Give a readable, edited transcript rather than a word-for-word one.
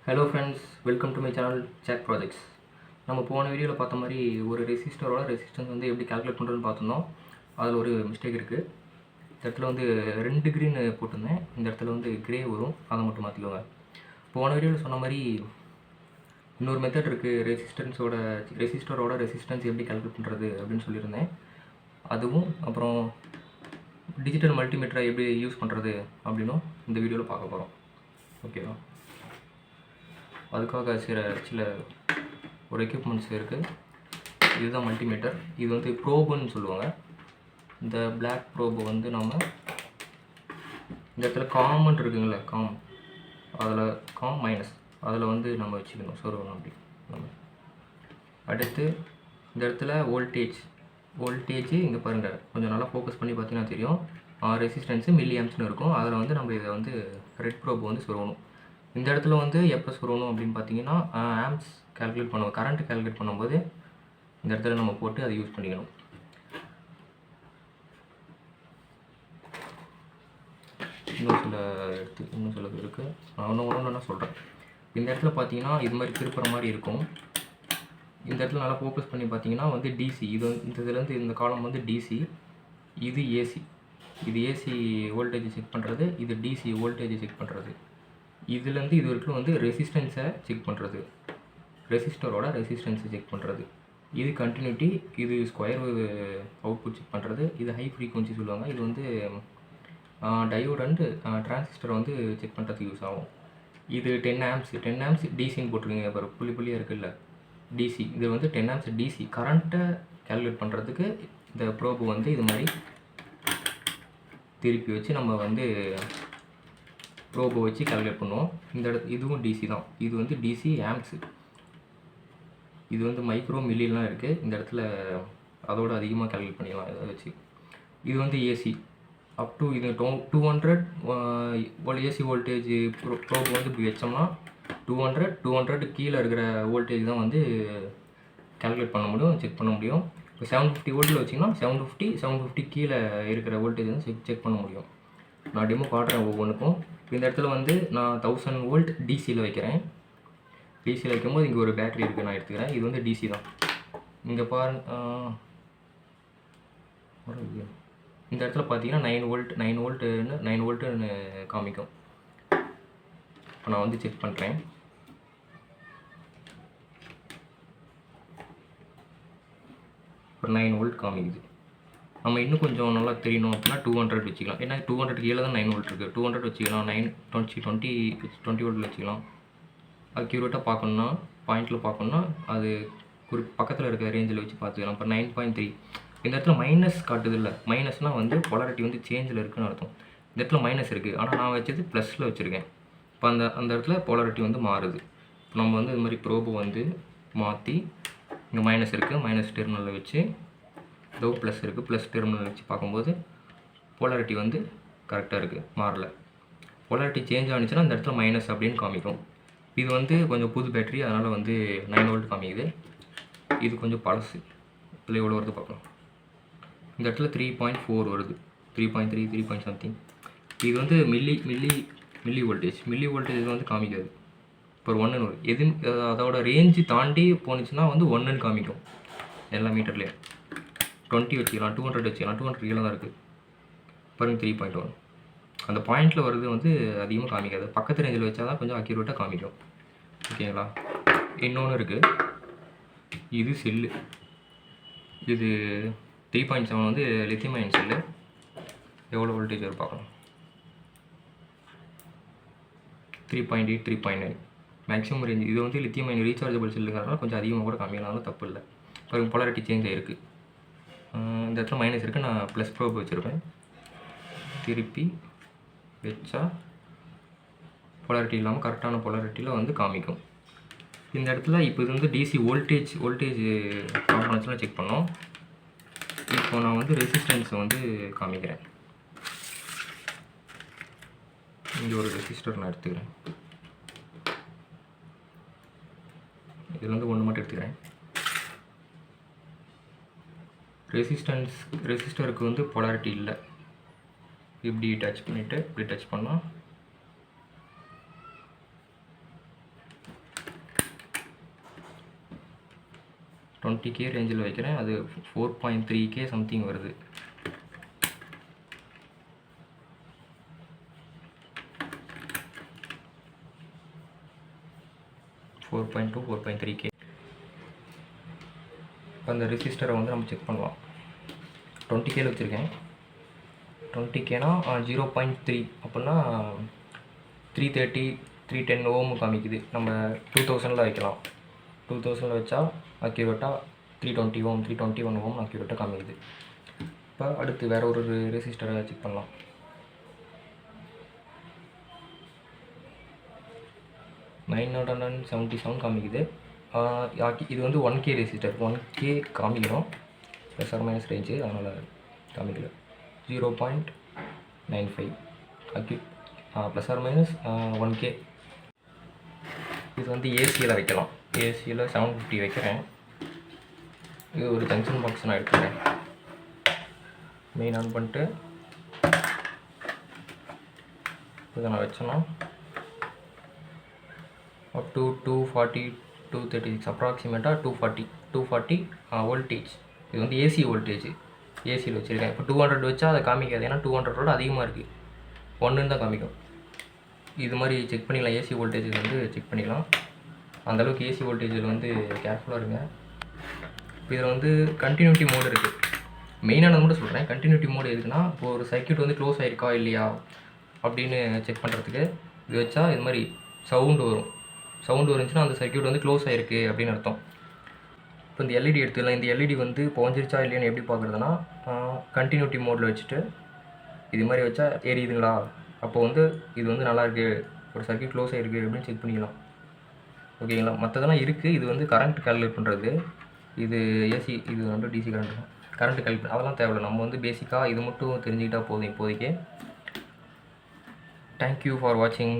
Hello friends, welcome to my channel Jack projects. நம்ம போன வீடியோவில் பார்த்த மாதிரி ஒரு ரெசிஸ்டரோட ரெசிஸ்டன்ஸ் வந்து எப்படி கால்குலேட் பண்ணுறதுன்னு பார்த்துருந்தோம். அதில் ஒரு மிஸ்டேக் இருக்குது. இந்த இடத்துல வந்து 2 க்ரீன் போட்டிருந்தேன், இந்த இடத்துல வந்து க்ரே வரும், அதை மட்டும் மாற்றிக்கோங்க. போன வீடியோவில் சொன்ன மாதிரி இன்னொரு மெத்தட் இருக்குது, ரெசிஸ்டரோட ரெசிஸ்டன்ஸ் எப்படி கால்குலேட் பண்ணுறது அப்படின்னு சொல்லியிருந்தேன். அதுவும் அப்புறம் டிஜிட்டல் மல்டிமீட்டரை எப்படி யூஸ் பண்ணுறது அப்படின்னும் இந்த வீடியோவில் பார்க்க போகிறோம். ஓகேவா? அதுக்காக சில ஒரு எக்யூப்மெண்ட்ஸ் இருக்குது. இதுதான் மல்டிமீட்டர். இது வந்து ப்ரோபுன்னு சொல்லுவாங்க. இந்த பிளாக் ப்ரோபு வந்து நம்ம இந்த இடத்துல காமன் இருக்குங்கள, அதில் மைனஸ் அதில் வந்து நம்ம வச்சுக்கணும், சொருகணும் அப்படி நம்ம. அடுத்து இந்த இடத்துல வோல்டேஜ் இங்கே பாருங்கள், கொஞ்சம் நல்லா ஃபோக்கஸ் பண்ணி பார்த்தீங்கன்னா தெரியும். ரெசிஸ்டன்ஸு மில்லி ஆம்ஸ்னு இருக்கும். அதில் வந்து நம்ம இதை வந்து ரெட் ப்ரோபு வந்து சொருகணும். இந்த இடத்துல வந்து எப்போ சொல்லணும் அப்படின்னு பார்த்தீங்கன்னா, ஆம்ப்ஸ் கால்குலேட் பண்ணுவோம், கரண்ட் கால்குலேட் பண்ணும்போது இந்த இடத்துல நம்ம போட்டு அதை யூஸ் பண்ணிக்கணும். இன்னும் சில இருக்குது, நான் ஒன்று சொல்கிறேன். இந்த இடத்துல பார்த்தீங்கன்னா இது மாதிரி திருப்புற மாதிரி இருக்கும். இந்த இடத்துல நல்லா ஃபோக்கஸ் பண்ணி பார்த்தீங்கன்னா வந்து டிசி, இந்த இதுலேருந்து இந்த காலம் வந்து டிசி, இது ஏசி. இது ஏசி வோல்டேஜ் செக் பண்ணுறது, இது டிசி வோல்டேஜ் செக் பண்ணுறது. இதுலேருந்து இது வரைக்கும் வந்து ரெசிஸ்டன்ஸை செக் பண்ணுறது, ரெசிஸ்டரோட ரெசிஸ்டன்ஸை செக் பண்ணுறது. இது கண்டினியூட்டி, இது ஸ்கொயர் அவுட்புட் செக் பண்ணுறது. இது ஹை ஃப்ரீக்வன்சி சொல்லுவாங்க. இது வந்து டயோட் அண்டு டிரான்சிஸ்டர் வந்து செக் பண்ணுறதுக்கு யூஸ் ஆகும். இது 10 ஆம்ப்ஸ் டிசின்னு போட்டிருக்கீங்க பாரு, புள்ளியாக இருக்குல்ல, டிசி. இது வந்து 10 ஆம்ப்ஸ் டிசி கரண்ட்டை கால்குலேட் பண்ணுறதுக்கு இந்த ப்ரோபு வந்து இது மாதிரி திருப்பி வச்சு நம்ம வந்து ப்ரோபை வச்சு கால்குலேட் பண்ணுவோம். இதுவும் டிசி தான். இது வந்து டிசி ஆம்ப்ஸு. இது வந்து மைக்ரோ மில்லிலாம் இருக்குது. இந்த இடத்துல அதோடு அதிகமாக கால்குலேட் பண்ணிடலாம் இதை வச்சு. இது வந்து ஏசி அப் டு இது 200 ஏசி வோல்டேஜ் ப்ரோப் வந்து இப்படி வச்சோம்னா 200 கீழே இருக்கிற வோல்டேஜ் தான் வந்து கால்குலேட் பண்ண முடியும், செக் பண்ண முடியும். இப்போ 750 வோல்ட்டில் வச்சிங்கன்னா 750 கீழே இருக்கிற வோல்டேஜ் வந்து செக் பண்ண முடியும். நான் டெமோ காட்டுறேன் ஒவ்வொன்றுக்கும். இந்த இடத்துல வந்து நான் 1000 வோல்ட் டிசியில் வைக்கிறேன். டிசியில் வைக்கும்போது இங்கே ஒரு பேட்டரி இருக்குது, நான் எடுத்துக்கிறேன். இது வந்து டிசி தான். இங்கே பாருங்க, இந்த இடத்துல பார்த்தீங்கன்னா 9 வோல்ட்டுன்னு காமிக்கும். இப்போ நான் வந்து செக் பண்ணுறேன். இப்போ 9 வோல்ட் காமிக்குது. நம்ம இன்னும் கொஞ்சம் நல்லா தெரியணும் அப்படின்னா 200 வச்சுக்கலாம். ஏன்னா 200 கீழே தான் 9 வோல்ட் இருக்குது. 200 வச்சுக்கலாம், 20 வோல்ட் வச்சுக்கலாம். அக்யூரேட்டாக பார்க்கணுன்னா, பாயிண்டில் பார்க்கணுன்னா அது ஒரு பக்கத்தில் இருக்கிற ரேஞ்சில் வச்சு பார்த்துக்கலாம். இப்போ 9.3 இந்த இடத்துல மைனஸ் காட்டுது இல்லை, மைனஸ்னால் வந்து பொலாரிட்டி வந்து சேஞ்சில் இருக்குதுன்னு அர்த்தம். இந்த இடத்துல மைனஸ் இருக்குது, ஆனால் நான் வச்சது ப்ளஸில் வச்சுருக்கேன். இப்போ அந்த இடத்துல பொலாரிட்டி வந்து மாறுது. இப்போ நம்ம வந்து இது மாதிரி ப்ரோபு வந்து மாற்றி, இங்கே மைனஸ் இருக்குது, மைனஸ் டெர்மினலில் வச்சு, இதோ ப்ளஸ் இருக்குது, ப்ளஸ் டெர்மினல் வச்சு பார்க்கும்போது போலாரிட்டி வந்து கரெக்டாக இருக்குது, மாறலை. போலாரிட்டி சேஞ்ச் ஆனிச்சுன்னா இந்த இடத்துல மைனஸ் அப்படின்னு காமிக்கும். இது வந்து கொஞ்சம் புது பேட்டரி, அதனால் வந்து 9 வோல்ட் காமிக்குது. இது கொஞ்சம் பழசு. இதில் எவ்வளோ வருது பார்க்கலாம். இந்த இடத்துல 3.4 வருது, 3.3, 3 something. இது வந்து மில்லி வோல்டேஜ் வந்து காமிக்காது. இப்போ 1 வரும். அதோட ரேஞ்சு தாண்டி போணுச்சுன்னா வந்து 1ன்னு காமிக்கும் எல்லா மீட்டர்லேயும். 20 வச்சுக்கலாம், 200 வச்சுக்கலாம். 200 கீழே தான் இருக்குது பாருங்கள். 3.1 அந்த பாயிண்டில் வருது வந்து அதிகமாக காமிக்காது. பக்கத்து ரேஞ்சில் வச்சா தான் கொஞ்சம் அக்யூரேட்டாக காமிக்கும். ஓகேங்களா? இன்னொன்று இருக்குது, இது செல்லு. இது 3.7 வந்து லித்தியம் அயன் செல்லு. எவ்வளோ வோல்டேஜ் வரும் பார்க்கலாம். 3.8, 3.9 மேக்ஸிமம் ரேஞ்ச். இது வந்து லித்தியம் அயன் ரீசார்ஜபிள் செல்லுங்கிறதுனால கொஞ்சம் அதிகமாக கூட காமிக்கலாம், தப்பு இல்லை. பாருங்கள், போலாரிட்டி சேஞ்ச் ஆகிருக்கு. இந்த இடத்துல மைனஸ் இருக்குது, நான் ப்ளஸ் ப்ரோப் வச்சுருப்பேன். திருப்பி வச்சா போலாரிட்டி இல்லாமல் கரெக்டான போலாரிட்டியில் வந்து காமிக்கும். இந்த இடத்துல இப்போ இது வந்து டிசி வோல்டேஜ் காம்பனன்ஸ்லாம் செக் பண்ணோம். இப்போ நான் வந்து ரெசிஸ்டன்ஸை வந்து காமிக்கிறேன். இங்கே ஒரு ரெசிஸ்டர் நான் எடுத்துக்கிறேன். இதில் வந்து ஒன்று மட்டும் எடுத்துக்கிறேன். ரெசிஸ்டருக்கு வந்து போலாரிட்டி இல்லை. இப்படி டச் பண்ணிவிட்டு இப்படி டச் பண்ணால் 20K ரேஞ்சில் வைக்கிறேன். அது 4.3K சம்திங் வருது. $4.2 4.3K. இப்போ அந்த ரெசிஸ்டரை வந்து நம்ம செக் பண்ணலாம். 20Kல வச்சுருக்கேன். 20Kனா 0.3 அப்படின்னா 330 310 ஓம் காமிக்குது. நம்ம 2000ல் வைக்கலாம். 2000ல் வச்சா அக்யூரேட்டாக 320 ஓம் 321 ஓம் அக்யூரேட்டாக காமிக்குது. இப்போ அடுத்து வேறு ஒரு ரெசிஸ்டரை செக் பண்ணலாம். 977 காமிக்குது. இது வந்து 1K ரெசிஸ்டர். 1K காமிக்கணும், ப்ளஸ் ஆர் மைனஸ் ரேஞ்சு, அதனால் காமிக்கல. 0.95 ப்ளஸ் ஆர் மைனஸ் 1K. இது வந்து ஏசியில் வைக்கலாம். ஏசியில் 750 வைக்கிறேன். இது ஒரு ஜங்ஷன் பாக்ஸ் நான் எடுத்துக்கிறேன். மெயின் ஆன் பண்ணிட்டு இதை நான் வச்சேன்னா அப் டு 240 236 அப்ராக்சிமேட்டாக 240 வோல்டேஜ். இது வந்து ஏசி வோல்டேஜ். ஏசியில் வச்சுருக்கேன். இப்போ 200 வச்சா அதை காமிக்காது, ஏன்னா 200ஓட அதிகமாக இருக்குது. 1ன்னு தான் காமிக்கும். இது மாதிரி செக் பண்ணிக்கலாம். ஏசி வோல்டேஜ் வந்து செக் பண்ணிக்கலாம். அந்தளவுக்கு ஏசி வோல்டேஜில் வந்து கேர்ஃபுல்லாக இருங்க. இதில் வந்து கண்டினியூட்டி மோடு இருக்குது. மெயினானது மட்டும் சொல்கிறேன். கண்டினியூட்டி மோடு எதுக்குன்னா, இப்போ ஒரு சர்க்யூட் வந்து க்ளோஸ் ஆகிருக்கா இல்லையா அப்படின்னு செக் பண்ணுறதுக்கு இது வச்சா இது மாதிரி சவுண்டு வரும். சவுண்டு வந்துச்சுன்னா அந்த சர்க்யூட் வந்து க்ளோஸ் ஆகிருக்கு அப்படின்னு அர்த்தம். இப்போ இந்த எல்இடி எடுத்துக்கலாம். இந்த எல்இடி வந்து புகஞ்சிருச்சா இல்லையான்னு எப்படி பார்க்குறதுனா, கண்டினியூட்டி மோடில் வச்சுட்டு இது மாதிரி வச்சா எரியுதுங்களா, அப்போ வந்து இது வந்து நல்லாயிருக்கு, ஒரு சர்க்யூட் க்ளோஸ் ஆகிருக்கு அப்படின்னு செக் பண்ணிக்கலாம். ஓகேங்களா. மற்றதெல்லாம் இருக்குது. இது வந்து கரண்ட் கால்குலேட் பண்ணுறது. இது ஏசி, இது வந்து டிசி கரண்ட் கால்குலேட், அதெல்லாம் தேவையில்லை. நம்ம வந்து பேசிக்காக இது மட்டும் தெரிஞ்சுக்கிட்டால் போதும் இப்போதைக்கு. தேங்க்யூ ஃபார் வாட்சிங்.